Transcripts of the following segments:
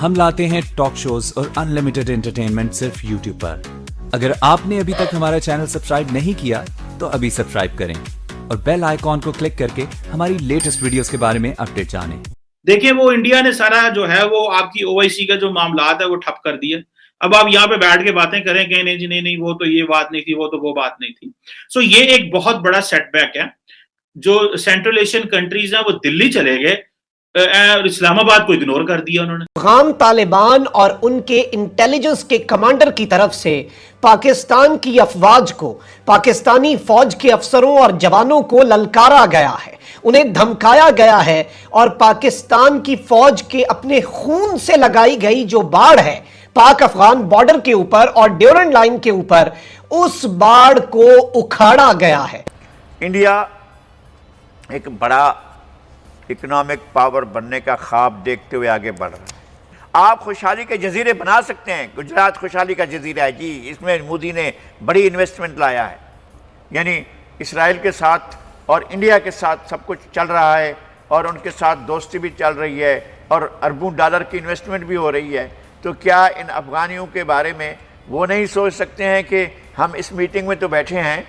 हम लाते हैं talk shows और अनलिमिटेड एंटरटेनमेंट सिर्फ यूट्यूब पर। अगर आपने अभी तक हमारा चैनल सब्सक्राइब नहीं किया तो अभी सब्सक्राइब करें और बेल आइकॉन को क्लिक करके हमारी लेटेस्ट वीडियोस के बारे में अपडेट जानें। देखिए, वो इंडिया ने सारा जो है वो आपकी ओआईसी का जो मामलात है वो ठप कर दिया। अब आप यहाँ पे बैठ के बातें करें कि नहीं जी नहीं वो तो ये बात नहीं थी, वो तो वो बात नहीं थी। सो ये एक बहुत बड़ा सेटबैक है। जो सेंट्रल एशियन कंट्रीज हैं वो दिल्ली चले गए और इस्लामाबाद को इग्नोर कर दिया उन्होंने। अफगान तालिबान और उनके इंटेलिजेंस के कमांडर की तरफ से पाकिस्तान की अफवाज को, पाकिस्तानी फौज के अफसरों और जवानों को ललकारा गया है, उन्हें धमकाया गया है और पाकिस्तान की फौज के अपने खून से लगाई गई जो बाढ़ है पाक अफगान बॉर्डर के ऊपर और ड्यूरेंट लाइन के ऊपर, उस बाढ़ को उखाड़ा गया है। इंडिया एक बड़ा इकोनॉमिक पावर बनने का ख्वाब देखते हुए आगे बढ़ रहा है। आप खुशहाली के जजीरे बना सकते हैं। गुजरात खुशहाली का जजीरा है जी, इसमें मोदी ने बड़ी इन्वेस्टमेंट लाया है। यानी इसराइल के साथ और इंडिया के साथ सब कुछ चल रहा है और उनके साथ दोस्ती भी चल रही है और अरबों डॉलर की इन्वेस्टमेंट भी हो रही है। तो क्या इन अफगानियों के बारे में वो नहीं सोच सकते हैं कि हम इस मीटिंग में तो बैठे हैं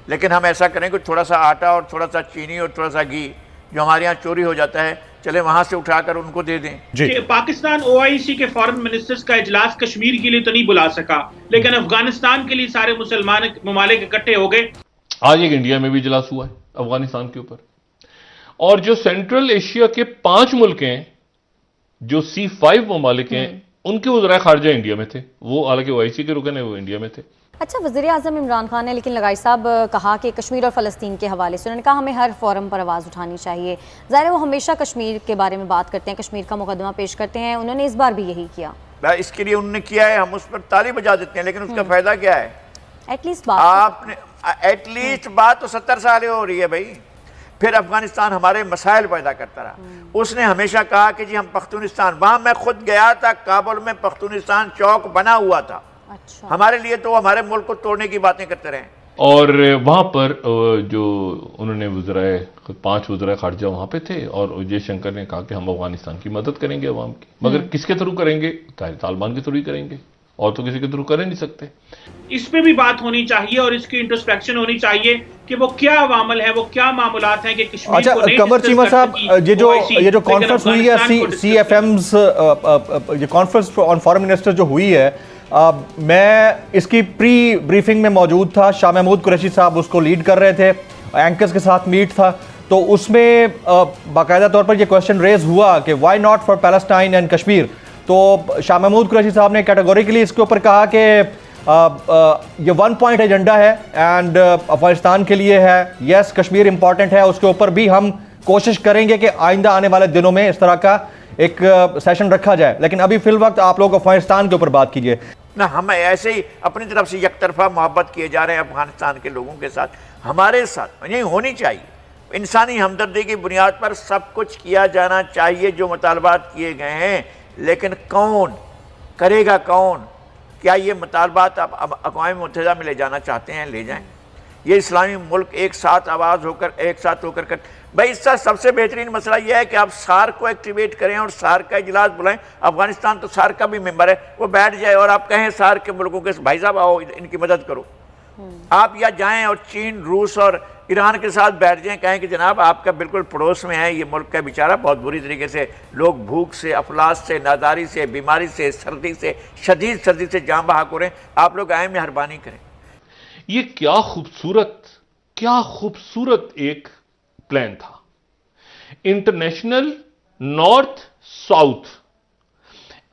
लेकिन हम ऐसा करें कि थोड़ा सा आटा और थोड़ा सा चीनी और थोड़ा सा घी जो हमारे यहाँ चोरी हो जाता है, चले वहां से उठाकर उनको दे दें। कि पाकिस्तान ओआईसी के फॉरेन मिनिस्टर्स का इजलास कश्मीर के लिए तो नहीं बुला सका, लेकिन अफगानिस्तान के लिए सारे मुसलमान ममालिक इकट्ठे हो गए। आज एक इंडिया में भी इजलास हुआ है अफगानिस्तान के ऊपर, और जो सेंट्रल एशिया के 5 मुल्क हैं, जो C5 ममालिक हैं, उनके वज़ीर ख़ारिजा इंडिया में थे। वो हालांकि ओआईसी के रुकन है, वो इंडिया में थे। अच्छा, वज़ीर-ए-आज़म इमरान खान ने लेकिन लगाई साहब कहा कि कश्मीर और फ़लस्तीन के हवाले से उन्होंने कहा हमें हर फोरम पर आवाज़ उठानी चाहिए। ज़ाहिर है वो हमेशा कश्मीर के बारे में बात करते हैं, कश्मीर का मुकदमा पेश करते हैं, उन्होंने इस बार भी यही किया। इसके लिए उन्होंने किया है, हम उस पर ताली बजा देते हैं, लेकिन उसका फ़ायदा क्या है? एटलीस्ट बात आपने एटलीस्ट बात तो 70 साल हो रही है भाई। फिर अफगानिस्तान हमारे मसाइल पैदा करता रहा। उसने हमेशा कहा कि जी हम पख्तूनिस्तान, वहाँ मैं खुद गया था, काबुल में पख्तूनिस्तान चौक बना हुआ था। अच्छा। हमारे लिए तो हमारे मुल्क को तोड़ने की बातें करते रहे। और वहाँ पर जो उन्होंने 5 वज़ीर ख़ारिजा वहाँ पे थे और जयशंकर ने कहा कि हम अफगानिस्तान की मदद करेंगे अवाम की, मगर किसके थ्रू करेंगे? तालिबान के थ्रू ही करेंगे, और तो किसी के थ्रू कर नहीं सकते। इस पे भी बात होनी चाहिए और इसकी इंट्रोस्पेक्शन होनी चाहिए कि वो क्या अवामल है, वो क्या मामलात हैं कि कश्मीर अच्छा, को नहीं कमर चीमा साहब, ये जो कॉन्फ्रेंस हुई है CFM's, ये कॉन्फ्रेंस ऑन फॉरेन मिनिस्टर जो हुई है, मैं इसकी प्री ब्रीफिंग में मौजूद था। शाह महमूद कुरैशी साहब उसको लीड कर रहे थे, एंकर्स के साथ मीट था, तो उसमें बाकायदा तौर पर यह क्वेश्चन रेज हुआ कि why not for Palestine and Kashmir. तो शाह महमूद कुरैशी साहब ने कैटेगोरिकली इसके ऊपर कहा कि ये 1 पॉइंट एजेंडा है एंड अफगानिस्तान के लिए है। यस, कश्मीर इंपॉर्टेंट है, उसके ऊपर भी हम कोशिश करेंगे कि आइंदा आने वाले दिनों में इस तरह का एक सेशन रखा जाए, लेकिन अभी फिल वक्त आप लोग अफगानिस्तान के ऊपर बात कीजिए ना। हम ऐसे ही अपनी तरफ से एकतरफा मोहब्बत किए जा रहे हैं अफगानिस्तान के लोगों के साथ, हमारे साथ नहीं होनी चाहिए। इंसानी हमदर्दी की बुनियाद पर सब कुछ किया जाना चाहिए जो मुतालबात किए गए हैं, लेकिन कौन करेगा? कौन? क्या ये मुतालबात आप अक़वाम मुत्तहिदा में ले जाना चाहते हैं? ले जाएं। ये इस्लामी मुल्क एक साथ आवाज़ होकर, एक साथ होकर कर भाई, इसका सबसे बेहतरीन मसला यह है कि आप सार्क को एक्टिवेट करें और सार्क का इजलास बुलाएं। अफगानिस्तान तो सार्क का भी मेंबर है, वो बैठ जाए और आप कहें सार्क के मुल्कों के भाई साहब आओ इनकी मदद करो। आप या जाएं और चीन, रूस और ईरान के साथ बैठ जाएं, कहें कि जनाब आपका बिल्कुल पड़ोस में है ये मुल्क का बेचारा, बहुत बुरी तरीके से लोग भूख से, अफलास से, नादारी से, बीमारी से, सर्दी से, शदीद सर्दी से जान बहक हो रहे हैं, आप लोग आए मेहरबानी करें। ये क्या खूबसूरत एक प्लान था। इंटरनेशनल नॉर्थ साउथ,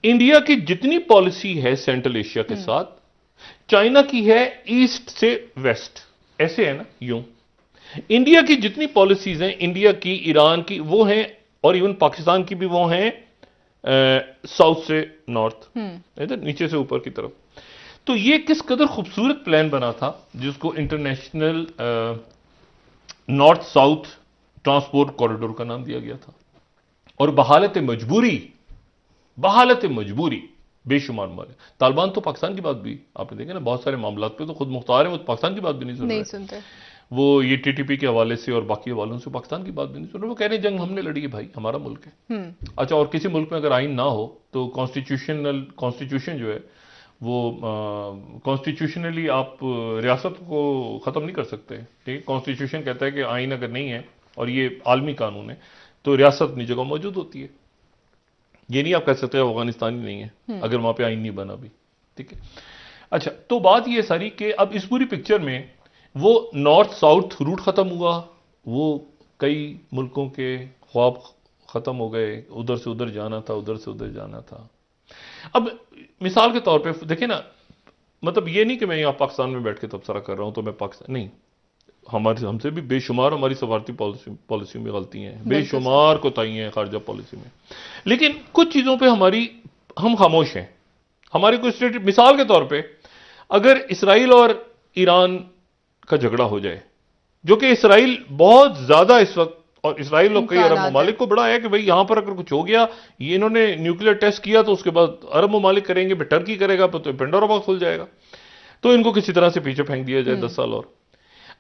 इंडिया की जितनी पॉलिसी है सेंट्रल एशिया के साथ, चाइना की है ईस्ट से वेस्ट, ऐसे है ना, यूं इंडिया की जितनी पॉलिसीज हैं, इंडिया की, ईरान की, वो हैं, और इवन पाकिस्तान की भी वो हैं साउथ से नॉर्थ, इधर नीचे से ऊपर की तरफ। तो ये किस कदर खूबसूरत प्लान बना था जिसको international north south transport corridor का नाम दिया गया था। और बहालत मजबूरी बेशुमार मारे। तालिबान तो पाकिस्तान की बात भी आपने देखा ना, बहुत सारे मामलों पे तो खुद मुख्तार है, वो पाकिस्तान की बात भी नहीं सुनते। वो ये टीटीपी के हवाले से और बाकी हवालों से पाकिस्तान की बात भी नहीं सुन रहे। वो कह रहे हैं जंग हमने लड़ी है भाई, हमारा मुल्क है। अच्छा, और किसी मुल्क में अगर आइन ना हो तो कॉन्स्टिट्यूशन जो है वो कॉन्स्टिट्यूशनली आप रियासत को ख़त्म नहीं कर सकते। ठीक है, कॉन्स्टिट्यूशन कहता है कि आइन अगर नहीं है, और ये आलमी कानून है, तो रियासत अपनी जगह मौजूद होती है। ये नहीं आप कह सकते अफगानिस्तान ही नहीं है अगर वहाँ पे आइन नहीं बना भी। ठीक है, अच्छा, तो बात ये सारी कि अब इस पूरी पिक्चर में वो नॉर्थ साउथ रूट ख़त्म हुआ, वो कई मुल्कों के ख्वाब ख़त्म हो गए, उधर से उधर जाना था, उधर से उधर जाना था। अब मिसाल के तौर पे देखिए ना, मतलब ये नहीं कि मैं यहाँ पाकिस्तान में बैठ के तबसरा कर रहा हूँ तो मैं पाकिस्तान नहीं, हमसे भी बेशुमार हमारी सफारती पॉलिसी में गलतियाँ हैं, बेशुमार कोताहियाँ हैं खारजा पॉलिसी में, लेकिन कुछ चीज़ों पे हम खामोश हैं। हमारी कोई स्टेट, मिसाल के तौर पे अगर इसराइल और ईरान का झगड़ा हो जाए, जो कि इसराइल बहुत ज़्यादा इस वक्त, और इसराइल और कई अरब ममालिक को बड़ा है कि भाई यहाँ पर अगर कुछ हो गया, ये इन्होंने न्यूक्लियर टेस्ट किया तो उसके बाद अरब ममालिक करेंगे, टर्की करेगा तो पेंडोरा बॉक्स खुल जाएगा, तो इनको किसी तरह से पीछे फेंक दिया जाए 10 साल और।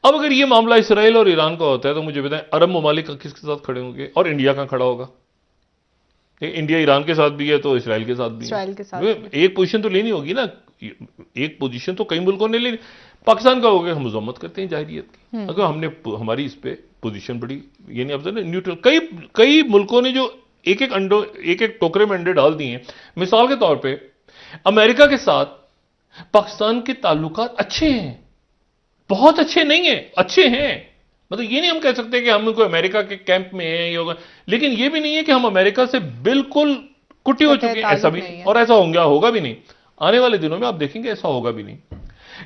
अब अगर ये मामला इसराइल और ईरान का होता है तो मुझे बताएं अरब ममालिक किसके साथ खड़े होंगे, और इंडिया कहाँ खड़ा होगा? इंडिया ईरान के साथ भी है तो इसराइल के साथ भी है। एक पोजीशन तो लेनी होगी ना, एक पोजीशन तो कई मुल्कों ने लेनी। पाकिस्तान का हो गया, हम मजम्मत करते हैं जाहिरियत की, अगर हमने हमारी इस पे पोजीशन बड़ी, यानी अब न्यूट्रल, कई मुल्कों ने जो एक एक टोकरे में अंडे डाल दिए हैं। मिसाल के तौर पे अमेरिका के साथ पाकिस्तान के ताल्लुकात अच्छे हैं, बहुत अच्छे नहीं है, अच्छे हैं। मतलब ये नहीं हम कह सकते कि हम कोई अमेरिका के कैंप में हैं ये होगा, लेकिन ये भी नहीं है कि हम अमेरिका से बिल्कुल कुटी हो चुके हैं, ऐसा भी, और ऐसा होगा भी नहीं। आने वाले दिनों में आप देखेंगे ऐसा होगा भी नहीं।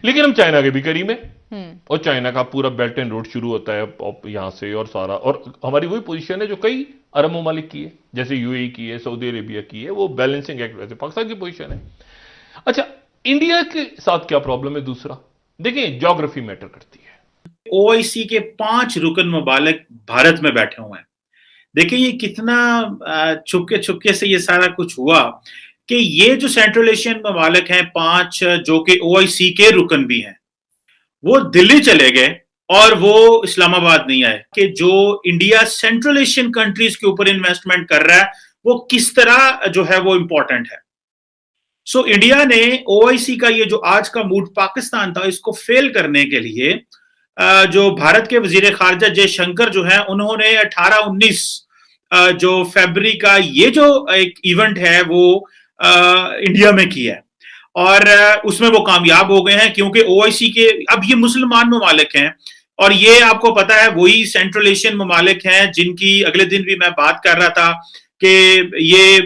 लेकिन हम चाइना के भी करीब हैं, और चाइना का पूरा बेल्ट एंड रोड शुरू होता है यहां से, और सारा, और हमारी वही पोजीशन है जो कई अरब ममालिक की है, जैसे यूएई की है, सऊदी अरेबिया की है, वो बैलेंसिंग एक्ट, वैसे पाकिस्तान की पोजीशन है। अच्छा, इंडिया के साथ क्या प्रॉब्लम है? दूसरा देखिए, ज्योग्राफी मैटर करती है। ओआईसी के 5 रुकन ममालिक भारत में बैठे हुए हैं। देखिए ये कितना छुपके से ये सारा कुछ हुआ कि ये जो सेंट्रल एशियन ममालिक हैं 5, जो कि ओआईसी के रुकन भी हैं, वो दिल्ली चले गए और वो इस्लामाबाद नहीं आए कि जो इंडिया सेंट्रल एशियन कंट्रीज के ऊपर इन्वेस्टमेंट कर रहा है वो किस तरह जो है वो इंपॉर्टेंट है। सो इंडिया ने ओआईसी का ये जो आज का मूड पाकिस्तान था, इसको फेल करने के लिए जो भारत के वजीर खारजा जयशंकर जो है, उन्होंने 18-19 जो फरवरी का ये जो एक इवेंट है वो इंडिया में किया है, और उसमें वो कामयाब हो गए हैं, क्योंकि ओआईसी के अब ये मुसलमान ममालिक हैं, और ये आपको पता है वही सेंट्रल एशियन ममालिक हैं जिनकी अगले दिन भी मैं बात कर रहा था कि ये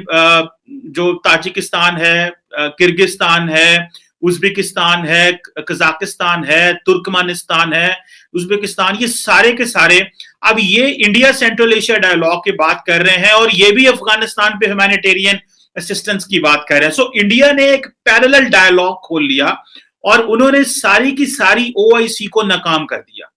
जो ताजिकिस्तान है, किर्गिस्तान है, उज्बेकिस्तान है, कजाकिस्तान है, तुर्कमेनिस्तान है, उज्बेकिस्तान, ये सारे के सारे अब ये इंडिया सेंट्रल एशिया डायलॉग की बात कर रहे हैं, और ये भी अफगानिस्तान पे ह्यूमैनिटेरियन असिस्टेंस की बात कर रहे हैं। सो इंडिया ने एक पैरेलल डायलॉग खोल लिया और उन्होंने सारी की सारी ओआईसी को नाकाम कर दिया।